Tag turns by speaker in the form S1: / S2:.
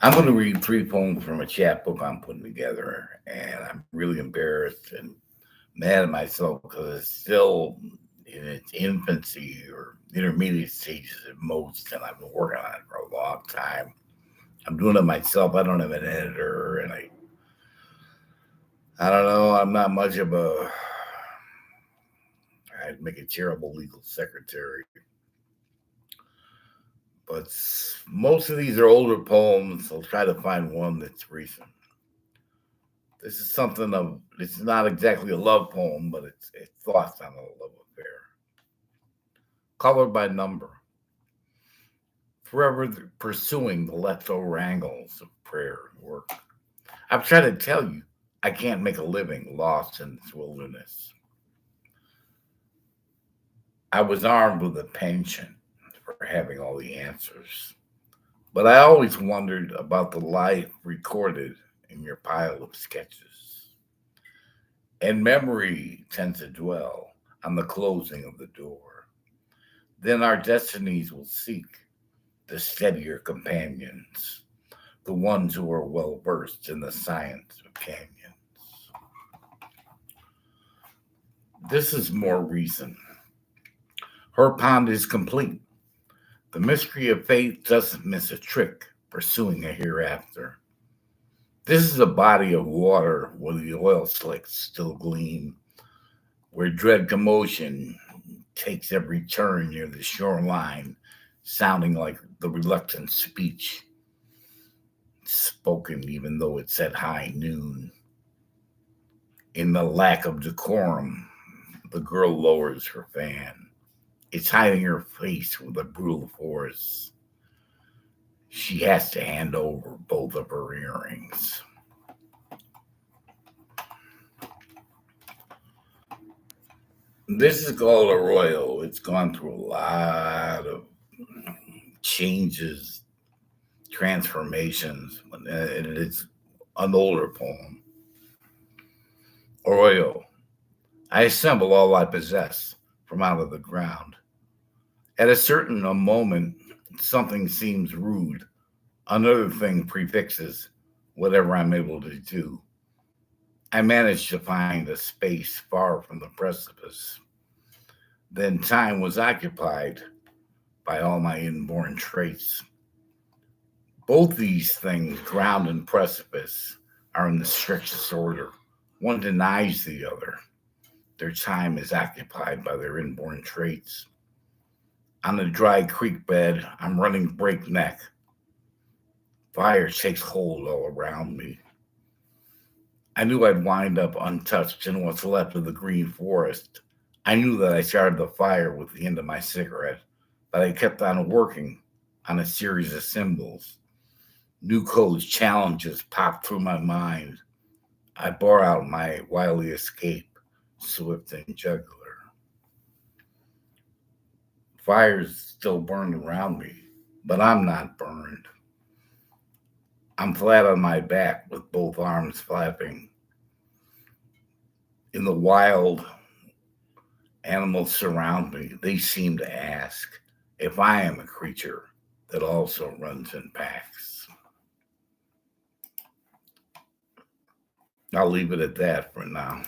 S1: I'm going to read three poems from a chapbook I'm putting together, and I'm really embarrassed and mad at myself because it's still in its infancy or intermediate stages at most, and I've been working on it for a long time. I'm doing it myself. I don't have an editor, and I don't know. I'm not much of a. I'd make a terrible legal secretary, but most of these are older poems. I'll try to find one that's recent. This is something of, it's not exactly a love poem, but it's thoughts on a love affair. Colored by number, forever pursuing the leftover angles of prayer and work. I've tried to tell you, I can't make a living lost in this wilderness. I was armed with a penchant for having all the answers, but I always wondered about the life recorded in your pile of sketches. And memory tends to dwell on the closing of the door. Then our destinies will seek the steadier companions, the ones who are well versed in the science of canyons. This is more recent. Her pond is complete. The mystery of faith doesn't miss a trick pursuing a hereafter. This is a body of water where the oil slicks still gleam, where dread commotion takes every turn near the shoreline, sounding like the reluctant speech spoken even though it's at high noon. In the lack of decorum, the girl lowers her fan. It's hiding her face with a brutal force. She has to hand over both of her earrings. This is called Arroyo. It's gone through a lot of changes, transformations, and it's an older poem. Arroyo. I assemble all I possess from out of the ground. At a certain a moment, something seems rude. Another thing prefixes whatever I'm able to do. I managed to find a space far from the precipice. Then time was occupied by all my inborn traits. Both these things, ground and precipice, are in the strictest order. One denies the other. Their time is occupied by their inborn traits. On the dry creek bed, I'm running breakneck. Fire takes hold all around me. I knew I'd wind up untouched in what's left of the green forest. I knew that I started the fire with the end of my cigarette, but I kept on working on a series of symbols. New codes, challenges popped through my mind. I bore out my wily escape, swift and jugular. Fires still burned around me, but I'm not burned. I'm flat on my back with both arms flapping. In the wild, animals surround me. They seem to ask if I am a creature that also runs in packs. I'll leave it at that for now.